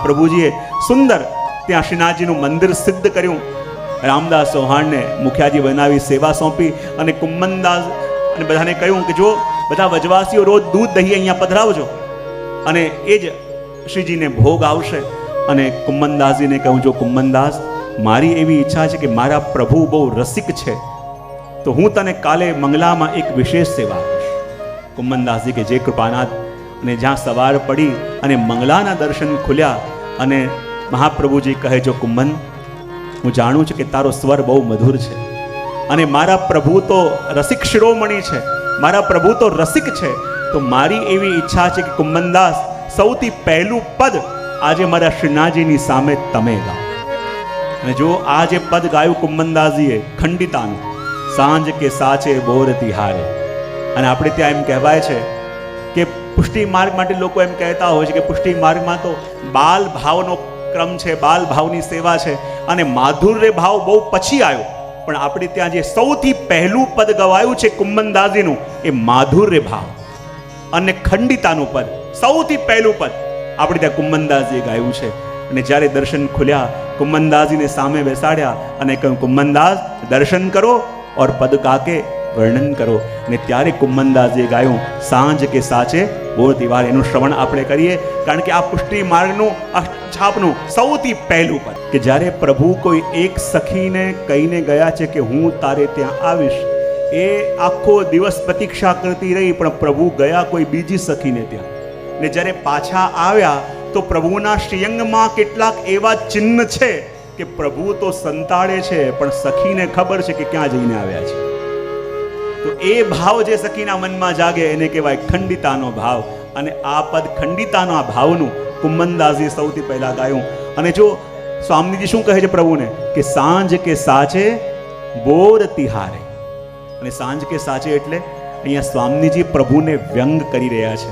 મહાપ્રભુજીએ સુંદર ત્યાં શ્રીનાથજીનું મંદિર સિદ્ધ કર્યું. રામદાસ ચૌહાણને મુખિયાજી બનાવી સેવા સોંપી અને કુંમનદાસ અને બધાને કહ્યું કે જો બધા વજવાસીઓ રોજ દૂધ દહીં અહીંયા પધરાવજો અને એ જ શ્રીજીને ભોગ આવશે. અને કુંમનદાસજીને કહ્યું, જો કુંમનદાસ, મારી એવી ઈચ્છા છે કે મારા પ્રભુ બહુ રસિક છે, તો હું તને કાલે મંગલામાં એક વિશેષ સેવા આપીશ. કુંમનદાસજી કે જે કૃપાનાથ. અને જ્યાં સવાર પડી અને મંગલાના દર્શન ખુલ્યા અને મહાપ્રભુજી કહે, જો કુંમન, હું જાણું છું કે તારો સ્વર બહુ મધુર છે અને મારા પ્રભુ તો રસિક શિરોમણી છે, મારા પ્રભુ તો રસિક છે, તો મારી એવી ઈચ્છા છે કે કુંમનદાસ, સૌથી પહેલું પદ આજે મારા શ્રીનાથજીની સામે તમે ગાઓ. અને જો આ જે પદ ગાયું કુંમનદાસજીએ ખંડિતાનું, સાંજ કે સાચે બોર તિહારે. અને આપણે ત્યાં એમ કહેવાય છે કે પુષ્ટિ માર્ગ માટે લોકો એમ કહેતા હોય છે કે પુષ્ટિ માર્ગમાં તો બાલ ભાવનો ક્રમ છે, બાલ ભાવની સેવા છે અને માધુર્ય ભાવ બહુ પછી આવ્યો. પણ આપણે ત્યાં જે સૌથી પહેલું પદ ગવાયું છે કુંમનદાસજીનું, એ માધુર્ય ભાવ અને ખંડિતાનું પદ, સૌથી પહેલું પદ આપણે ત્યાં કુંમનદાસજીએ ગાયું છે. અને જ્યારે દર્શન ખુલ્યા, કુંમનદાસજીને સામે બેસાડ્યા અને કહ્યું, કુંમનદાસ, દર્શન કરો ઓર પદ કાકે વર્ણન કરો. અને ત્યારે કુંમનદાસજીએ ગાયું, સાંજ કે સાચે બોર તિહાર. એનું શ્રવણ આપણે કરીએ, કારણ કે આ પુષ્ટિ માર્ગનું છાપનું સૌથી પહેલું પદ કે જ્યારે પ્રભુ કોઈ એક સખીને કહીને ગયા છે કે હું તારે ત્યાં આવીશ, એ આખો દિવસ પ્રતીક્ષા કરતી રહી, પણ પ્રભુ ગયા કોઈ બીજી સખીને ત્યાં. ને જ્યારે પાછા આવ્યા તો પ્રભુના શ્રીઅંગમાં કેટલાક એવા ચિહ્ન છે કે પ્રભુ તો સંતાડે છે, પણ સખીને ખબર છે કે ક્યાં જઈને આવ્યા છે. તો એ ભાવ જે સખીના મનમાં જાગે એને કહેવાય ખંડિતાનો ભાવ. અને આ પદ ખંડિતાનો આ ભાવનું કુંમનદાસજી સૌથી પહેલા ગાયું. અને જો સ્વામીજી શું કહે છે પ્રભુને કે સાંજ કે સાચે બોર તિહારે. અને સાંજ કે સાચે એટલે અહીંયા સ્વામીજી પ્રભુને વ્યંગ કરી રહ્યા છે.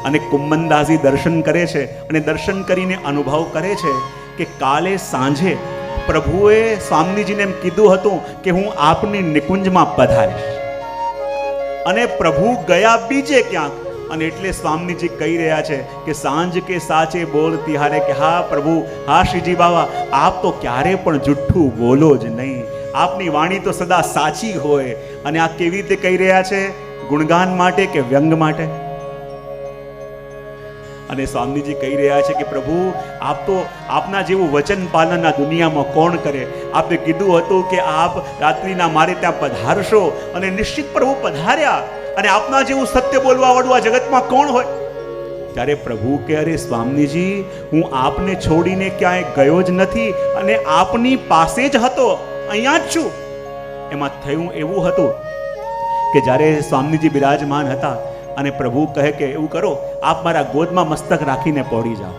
અને કુંમનદાસજી દર્શન કરે છે અને દર્શન કરીને અનુભવ કરે છે કે કાલે સાંજે પ્રભુએ સ્વામીજીને એમ કીધું હતું કે હું આપની નિકુંજમાં પધારીશ, અને પ્રભુ ગયા બીજે ક્યાંક. અને એટલે સ્વામીજી કહી રહ્યા છે કે સાંજ કે સાચે બોલ તિહારે, કે હા પ્રભુ, હા શ્રીજી બાબા, આપ તો ક્યારે પણ જુઠ્ઠું બોલો જ નહીં, આપની વાણી તો સદા સાચી હોય. અને આ કેવી રીતે કહી રહ્યા છે? ગુણગાન માટે કે વ્યંગ માટે? અને સ્વામીજી કહી રહ્યા છે કે પ્રભુ, આપ તો આપના જેવું વચન પાલન આ દુનિયામાં કોણ કરે? આપે કીધું હતું કે આપ રાત્રિના મારે ત્યાં પધારશો, અને નિશ્ચિત પ્રભુ પધાર્યા. અને આપના જેવું સત્ય બોલવા વાળું આ જગતમાં કોણ હોય? ત્યારે પ્રભુ કે અરે સ્વામીજી, હું આપને છોડીને ક્યાંય ગયો જ નથી અને આપની પાસે જ હતો, અહીંયા જ છું. એમાં થયું એવું હતું કે જ્યારે સ્વામીજી બિરાજમાન હતા અને પ્રભુ કહે કે એવું કરો, આપ મારા ગોદમાં મસ્તક રાખીને પહોંચી જાઓ.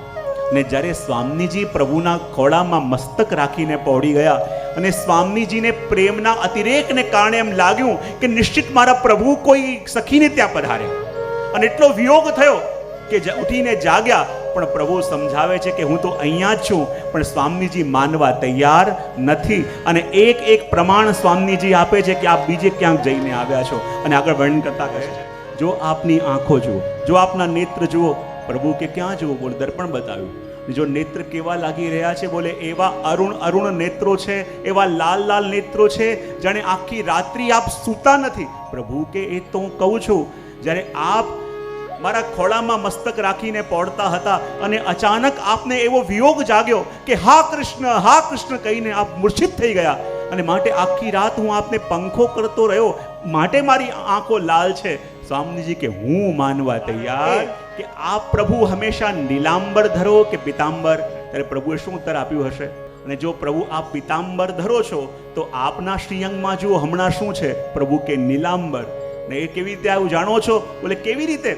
અને જ્યારે સ્વામીજી પ્રભુના ખોળામાં મસ્તક રાખીને પહોંચી ગયા અને સ્વામીજીને પ્રેમના અતિરેકને કારણે એમ લાગ્યું કે નિશ્ચિત મારા પ્રભુ કોઈ સખીને ત્યાં પધારે. અને એટલો વિયોગ થયો કે ઉઠીને જાગ્યા, પણ પ્રભુ સમજાવે છે કે હું તો અહીંયા જ છું. પણ સ્વામીજી માનવા તૈયાર નથી. અને એક એક પ્રમાણ સ્વામીજી આપે છે કે આપ બીજે ક્યાંક જઈને આવ્યા છો. અને આગળ વર્ણન કરતા કહે છે, જો આપની આંખો જુઓ, જો આપના નેત્ર જુઓ. પ્રભુ કે ક્યાં જુઓ? બોલે દર્પણ બતાવ્યું. જો નેત્ર કેવા લાગી રહ્યા છે? બોલે એવા અરુણ અરુણ નેત્રો છે, એવા લાલ લાલ નેત્રો છે, જાણે આખી રાત્રિ આપ સૂતા નથી. પ્રભુ કે એ તો હું કહું છું, જ્યારે આપ મારા ખોળામાં મસ્તક રાખીને પહોંચતા હતા અને અચાનક આપને એવો વિયોગ જાગ્યો કે હા કૃષ્ણ કહીને આપ મૂર્છિત થઈ ગયા. અને માટે આખી રાત હું આપને પંખો કરતો રહ્યો, માટે મારી આંખો લાલ છે. સ્વામીજી કે હું માનવા તૈયાર કે આપ પ્રભુ હંમેશા નીલાંબર ધરો કે પિતાંબર? ત્યારે પ્રભુએ શું ઉત્તર આપ્યું હશે? અને જો પ્રભુ આપ પિતાંબર ધરો છો તો આપના શ્રીઅંગમાં જુઓ હમણાં શું છે? પ્રભુ કે નીલાંબર. ને એ કેવી રીતે આવું જાણો છો? બોલે કેવી રીતે?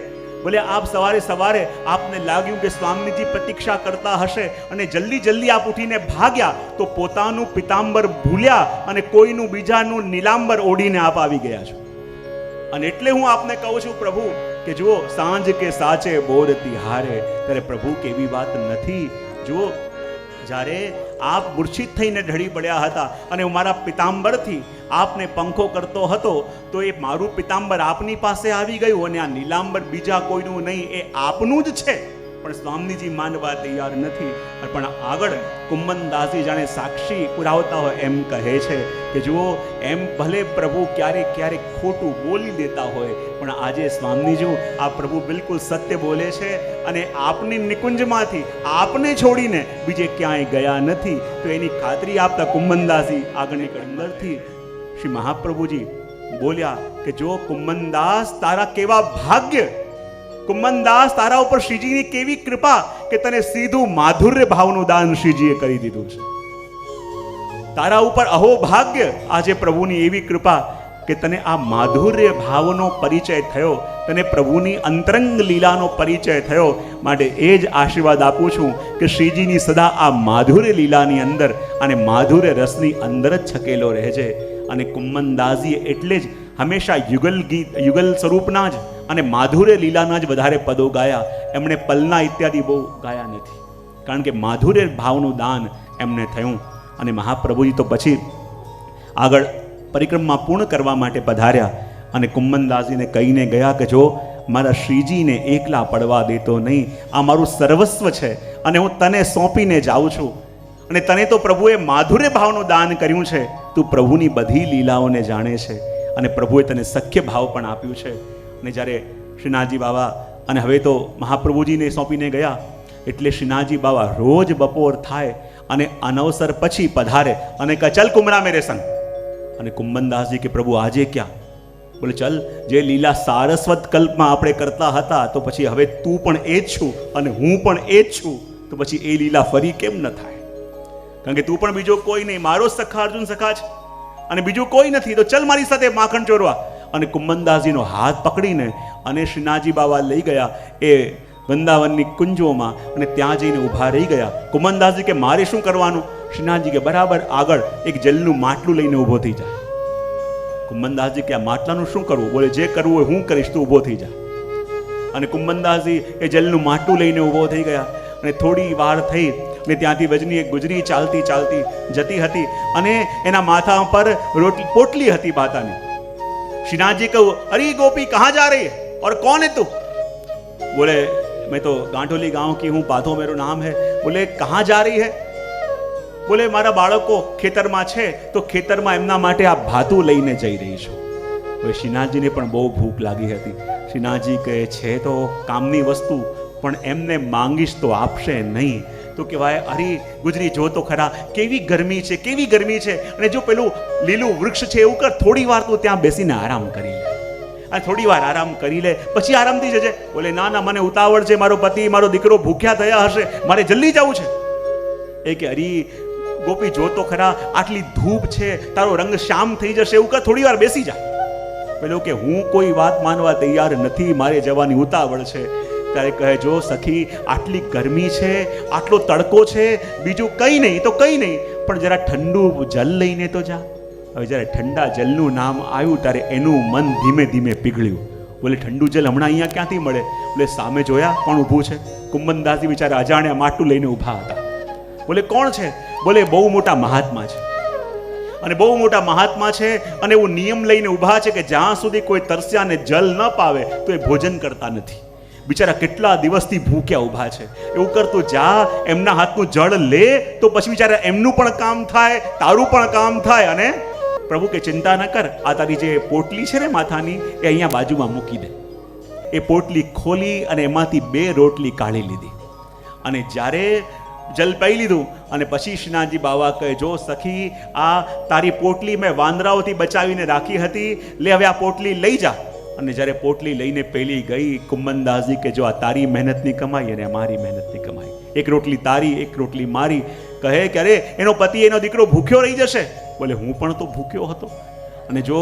બોલે આપ સવારે સવારે આપને લાગ્યું કે સ્વામીજી પ્રતીક્ષા કરતા હશે અને જલ્દી આપ ઉઠીને ભાગ્યા તો પોતાનું પિતાંબર ભૂલ્યા અને કોઈનું બીજાનું નીલાંબર ઓઢીને આપ આવી ગયા છો. અને એટલે હું આપને કહું છું પ્રભુ કે જુઓ, સાંજ કે સાચે બોર તિહારે. ત્યારે પ્રભુ કેવી વાત નથી? જુઓ, જ્યારે આપ મૂર્છિત થઈને ઢળી પડ્યા હતા અને હું મારા પિતાંબરથી આપને પંખો કરતો હતો, તો એ મારું પિતાંબર આપની પાસે આવી ગયું અને આ નીલાંબર બીજા કોઈનું નહીં, એ આપનું જ છે. પણ પણ સ્વામીજી માનવા તૈયાર નથી. પણ આગળ કુંમનદાસજી જાણે સાક્ષી પુરાવતા હોય એમ કહે છે કે જુઓ, એમ ભલે પ્રભુ ક્યારેક ક્યારેક ખોટું બોલી દેતા હોય, પણ આજે સ્વામીજી આ પ્રભુ બિલકુલ સત્ય બોલે છે અને આપની નિકુંજમાંથી આપને છોડીને બીજે ક્યાંય ગયા નથી. તો એની ખાતરી આપતા કુંમનદાસજી આગળની અંદરથી શ્રી મહાપ્રભુજી બોલ્યા કે જો કુંમનદાસ, તારા કેવા ભાગ્ય, કુંમનદાસ તારા ઉપર શ્રીજીની કેવી કૃપા કે તને સીધું માધુર્ય ભાવનું દાન શ્રીજીએ કરી દીધું છે. તારા ઉપર અહો ભાગ્ય, આજે પ્રભુની એવી કૃપા કે તને આ માધુર્ય ભાવનો પરિચય થયો, તને પ્રભુની અંતરંગ લીલાનો પરિચય થયો. માટે એ જ આશીર્વાદ આપું છું કે શ્રીજીની સદા આ માધુર્ય લીલાની અંદર અને માધુર્ય રસની અંદર જ છકેલો રહેજે. અને કુંમનદાસજીએ એટલે જ હંમેશા યુગલ ગીત, યુગલ સ્વરૂપના જ અને માધુર્ય લીલાના જ વધારે પદો ગાયા. એમણે પલના ઇત્યાદિ બહુ ગાયા નથી, કારણ કે માધુર્ય ભાવનું દાન એમને થયું. અને મહાપ્રભુજી તો પછી આગળ પરિક્રમા પૂર્ણ કરવા માટે પધાર્યા અને કુંમનદાસજીને કહીને ગયા કે જો મારા શ્રીજીને એકલા પડવા દેતો નહીં, આ મારું સર્વસ્વ છે અને હું તને સોંપીને જાઉં છું. અને તને તો પ્રભુએ માધુર્ય ભાવનું દાન કર્યું છે, તું પ્રભુની બધી લીલાઓને જાણે છે અને પ્રભુએ તને સખ્ય ભાવ પણ આપ્યું છે. અને જ્યારે શ્રીનાથજી બાબા અને હવે તો મહાપ્રભુજીને સોંપીને ગયા એટલે શ્રીનાથજી બાબા રોજ બપોર થાય અને અનવસર પછી પધારે અને કહે ચલ કુમરા મેરે સંગ. અને કુંમનદાસજી કે પ્રભુ આજે ક્યાં? બોલે ચલ, જે લીલા સારસ્વત કલ્પમાં આપણે કરતા હતા તો પછી હવે તું પણ એ જ છું અને હું પણ એ જ છું, તો પછી એ લીલા ફરી કેમ ન થાય? કારણ કે તું પણ બીજો કોઈ નહીં, મારો સખા અર્જુન સખા છે અને બીજું કોઈ નથી, તો ચલ મારી સાથે માખણ ચોરવા. અને કુંમનદાસજીનો હાથ પકડીને અને શ્રીનાથજી બાબા લઈ ગયા એ વૃંદાવનની કુંજોમાં અને ત્યાં જઈને ઊભા રહી ગયા. કુંમનદાસજી કે મારે શું કરવાનું? શ્રીનાથજી કે બરાબર આગળ એક જલનું માટલું લઈને ઊભો થઈ જાય. કુંમનદાસજી કે આ માટલાનું શું કરવું? બોલે જે કરવું હોય હું કરીશ, તું ઊભો થઈ જા. અને કુંમનદાસજી એ જલનું માટલું લઈને ઊભો થઈ ગયા અને થોડી વાર થઈ ને ત્યાંથી વજની એક ગુજરી ચાલતી ચાલતી જતી હતી અને એના માથા પર પોટલી હતી બાતાની. श्रीनाथ કહું अरे गोपी कहाँ जा रही है और कौन है तू? बोले मैं तो गांठोली गांव की हूँ, पाथो मेरा नाम है. बोले कहाँ जा रही है? बोले मारा बाळको खेतરમાં છે તો ખેતરમાં એમના માટે આ ભાતું લઈને જઈ રહી છું. હવે શ્રીનાથજીને પણ બહુ ભૂખ લાગી હતી. શ્રીનાથજી કહે છે તો કામની વસ્તુ પણ એમને માંગીશ તો આપશે નહીં. તો કહેવાય અરે ગુજરી જો તો ખરા કેવી ગરમી છે, કેવી ગરમી છે. અને જો પેલું લીલું વૃક્ષ છે એવું કર, થોડી વાર તું ત્યાં બેસીને આરામ કરી લે અને થોડી વાર આરામ કરી લે પછી આરામથી જજે. બોલે ના ના, મને ઉતાવળ છે, મારો પતિ મારો દીકરો ભૂખ્યા થયા હશે, મારે જલ્દી જવું છે. એ કે અરે ગોપી જો તો ખરા, આટલી ધૂપ છે, તારો રંગ શ્યામ થઈ જશે, એવું કર, થોડી વાર બેસી જા. પેલો કે હું કોઈ વાત માનવા તૈયાર નથી, મારે જવાની ઉતાવળ છે. ત્યારે કહે જો સખી, આટલી ગરમી છે, આટલો તડકો છે, બીજું કંઈ નહીં તો કંઈ નહીં, પણ જરા ઠંડુ જલ લઈને તો જા. હવે જ્યારે ઠંડા જલનું નામ આવ્યું ત્યારે એનું મન ધીમે ધીમે પીગળ્યું. બોલે ઠંડુ જલ હમણાં અહીંયા ક્યાંથી મળે? બોલે સામે જોયા કોણ ઊભું છે? કુંમનદાસજી બિચારા અજાણ્યા માટલું લઈને ઊભા હતા. બોલે કોણ છે? બોલે બહુ મોટા મહાત્મા છે. અને બહુ મોટા મહાત્મા છે અને એવું નિયમ લઈને ઊભા છે કે જ્યાં સુધી કોઈ તરસ્યાને જલ ન પાવે તો એ ભોજન કરતા નથી. બિચારા કેટલા દિવસથી ભૂખ્યા ઊભા છે. એવું કરતું જા, એમના હાથનું જળ લે તો પછી બિચારા એમનું પણ કામ થાય, તારું પણ કામ થાય. અને પ્રભુ કે ચિંતા ન કર, આ તારી જે પોટલી છે ને માથાની, એ અહીંયા બાજુમાં મૂકી દે. એ પોટલી ખોલી અને એમાંથી 2 રોટલી કાઢી લીધી અને જ્યારે જલ પી લીધું અને પછી શ્રીનાથજી બાવા કહે જો સખી, આ તારી પોટલી મેં વાંદરાઓથી બચાવીને રાખી હતી, લે હવે આ પોટલી લઈ જા. અને જ્યારે પોટલી લઈને પેલી ગઈ, કુંમનદાસજી કે જો આ તારી મહેનતની કમાઈ અને અમારી મહેનતની કમાઈ, એક રોટલી તારી, એક રોટલી મારી. કહે કે અરે એનો પતિ એનો દીકરો ભૂખ્યો રહી જશે. બોલે હું પણ તો ભૂખ્યો હતો. અને જો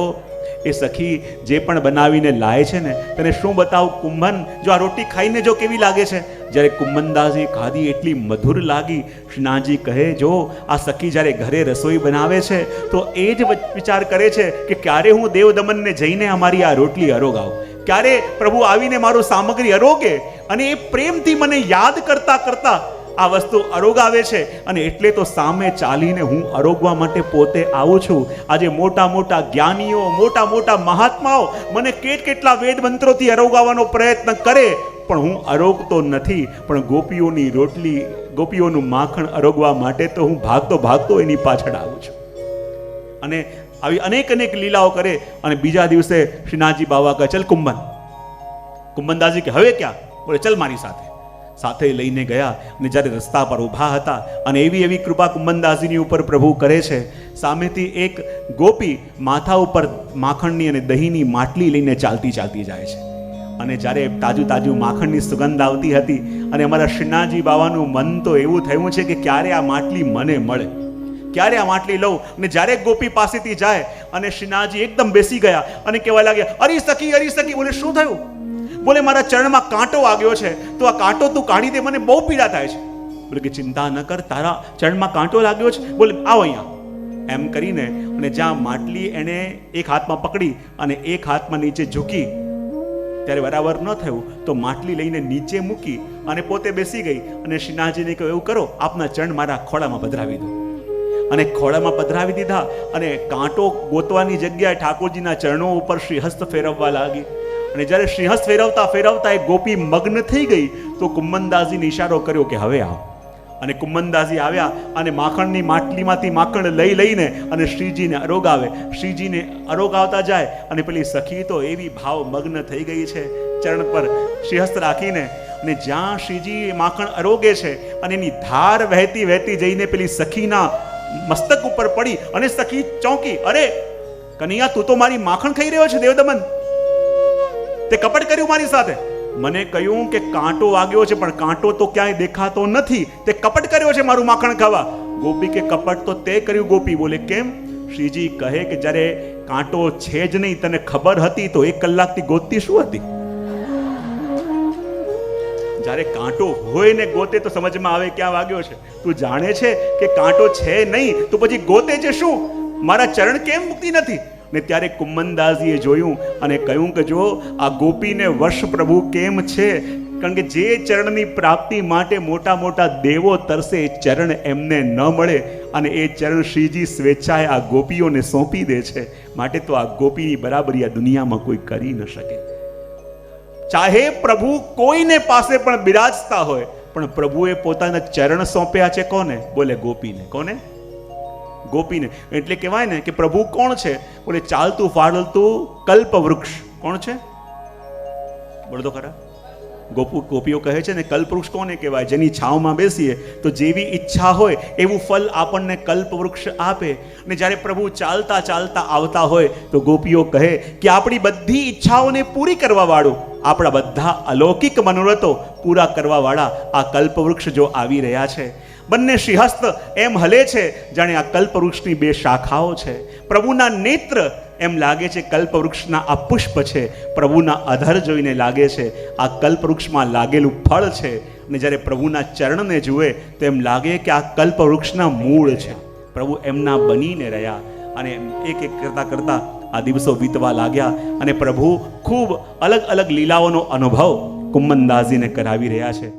એ સખી જે પણ બનાવીને લાય છે ને, તને શું બતાવું કુંભન, જો આ રોટી ખાઈને જો કેવી લાગે છે. જ્યારે કુંભનદાસજી ખાધી એટલી મધુર લાગી. શ્રીનાથજી કહે જો આ સખી જ્યારે ઘરે રસોઈ બનાવે છે તો એ જ વિચાર કરે છે કે ક્યારે હું દેવદમનને જઈને અમારી આ રોટલી અરોગાવું, ક્યારે પ્રભુ આવીને મારું સામગ્રી અરોગે. અને એ પ્રેમથી મને યાદ કરતા કરતા આ વસ્તુ અરોગાવે છે અને એટલે તો સામે ચાલીને હું અરોગવા માટે પોતે આવું છું. આજે મોટા મોટા જ્ઞાનીઓ, મોટા મોટા મહાત્માઓ મને કેટલા વેદ મંત્રોથી અરોગાવવાનો પ્રયત્ન કરે, પણ હું અરોગતો નથી, પણ ગોપીઓની રોટલી, ગોપીઓનું માખણ અરોગવા માટે તો હું ભાગતો ભાગતો એની પાછળ આવું છું. અને આવી અનેક અનેક લીલાઓ કરે. અને બીજા દિવસે શ્રીનાથજી બાવા કહે ચલ કુંભન. કુંભનદાસજી કે હવે ક્યાં? બોલે ચલ મારી સાથે. સાથે લઈને ગયા. અને જ્યારે રસ્તા પર ઊભા હતા અને એવી એવી કૃપા કુંભનદાસજીની ઉપર પ્રભુ કરે છે, સામેથી એક ગોપી માથા ઉપર માખણની અને દહીંની માટલી લઈને ચાલતી ચાલતી જાય છે. અને જ્યારે તાજું તાજું માખણની સુગંધ આવતી હતી અને અમારા શ્રીનાથજી બાવાનું મન તો એવું થયું છે કે ક્યારે આ માટલી મને મળે, ક્યારે આ માટલી લઉં. અને જ્યારે ગોપી પાસેથી જાય અને શ્રીનાથજી એકદમ બેસી ગયા અને કહેવા લાગ્યા અરી સખી અરી સખી. બોલે શું થયું? બોલે મારા ચરણમાં કાંટો વાગ્યો છે, તો આ કાંટો તું કાઢી દે, મને બહુ પીડા થાય છે. બોલે કે ચિંતા ન કર, તારા ચરણમાં કાંટો લાગ્યો છે, બોલે આવો અહીંયા. એમ કરીને અને જ્યાં માટલી એને એક હાથમાં પકડી અને એક હાથમાં નીચે ઝૂકી, ત્યારે બરાબર ન થયું તો માટલી લઈને નીચે મૂકી અને પોતે બેસી ગઈ. અને શ્રીનાથજીને કહ્યું એવું કરો, આપના ચરણ મારા ખોળામાં પધરાવી દો. અને ખોળામાં પધરાવી દીધા. અને કાંટો ગોતવાની જગ્યાએ ઠાકોરજીના ચરણો ઉપર શ્રીહસ્ત ફેરવવા લાગી. અને જ્યારે શ્રીહસ્ત ફેરવતા ફેરવતા એ ગોપી મગ્ન થઈ ગઈ તો કુંભનદાસજીને ઈશારો કર્યો કે હવે આવો. અને કુંભનદાસજી આવ્યા અને માખણની માટલીમાંથી માખણ લઈ લઈને અને શ્રીજીને અરોગાવે. શ્રીજીને અરોગાવતા જાય અને પેલી સખી તો એવી ભાવ મગ્ન થઈ ગઈ છે ચરણ પર શ્રીહસ્ત રાખીને. અને જ્યાં શ્રીજી માખણ અરોગે છે અને એની ધાર વહેતી વહેતી જઈને પેલી સખીના મસ્તક ઉપર પડી અને સખી ચોંકી, અરે કનૈયા તું તો મારી માખણ ખાઈ રહ્યો છે દેવદમન, તે કપટ કર્યું મારી સાથે. મને કહ્યું કે કાંટો વાગ્યો છે પણ કાંટો તો ક્યાંય દેખાતો નથી, તે કપટ કર્યો છે મારું માખણ ખાવા. ગોપી કે કપટ તો તે કર્યું. ગોપી બોલે કેમ? શ્રીજી કહે કે જ્યારે કાંટો છે જ નહીં, તને ખબર હતી તો 1 કલાકથી ગોતતી શું હતી? જ્યારે કાંટો હોય ને ગોતે તો સમજમાં આવે ક્યાં વાગ્યો છે. તું જાણે છે કે કાંટો છે નહીં તો પછી ગોતે છે શું? મારા ચરણ કેમ મૂકતી નથી? ને ત્યારે કુંભનદાસજીએ જોયું અને કહ્યું કે જો આ ગોપીને વશ પ્રભુ કેમ છે, કારણ કે જે ચરણની પ્રાપ્તિ માટે મોટા મોટા દેવો તરસે એ ચરણ એમને ન મળે અને એ ચરણ શ્રીજી સ્વેચ્છાએ આ ગોપીઓને સોંપી દે છે. માટે તો આ ગોપીની બરાબરી આ દુનિયામાં કોઈ કરી ન શકે. ચાહે પ્રભુ કોઈને પાસે પણ બિરાજતા હોય, પણ પ્રભુએ પોતાના ચરણ સોંપ્યા છે કોને? બોલે ગોપીને. કોને? ગોપીને. એટલે કહેવાય ને કે પ્રભુ કોણ છે? બોલે ચાલતું ફાળતું કલ્પ વૃક્ષ. કોણ છે? બોલો તો ખરા. ગોપીઓ કહે છે ને કલ્પવૃક્ષ કોને કહેવાય? જેની છાવમાં બેસીએ તો જેવી ઈચ્છા હોય એવું ફલ આપણને કલ્પવૃક્ષ આપે. અને જ્યારે પ્રભુ ચાલતા ચાલતા આવતા હોય તો ગોપીઓ કહે કે આપણી બધી ઈચ્છાઓને પૂરી કરવા વાળું, આપણા બધા અલૌકિક મનોરથો પૂરા કરવા વાળા આ કલ્પવૃક્ષ જો આવી રહ્યા છે. બંને શ્રીહસ્ત એમ હલે છે જાણે આ કલ્પવૃક્ષની 2 શાખાઓ છે. પ્રભુના નેત્ર એમ લાગે છે કલ્પવૃક્ષના આ પુષ્પ છે, પ્રભુના અધર જોઈને લાગે છે આ કલ્પવૃક્ષમાં લાગેલું ફળ છે. અને જ્યારે પ્રભુના ચરણને જુએ તો એમ લાગે કે આ કલ્પવૃક્ષના મૂળ છે. પ્રભુ એમના બનીને રહ્યા. અને એક એક કરતાં કરતાં આ દિવસો વીતવા લાગ્યા અને પ્રભુ ખૂબ અલગ અલગ લીલાઓનો અનુભવ કુંભનદાસજીને કરાવી રહ્યા છે.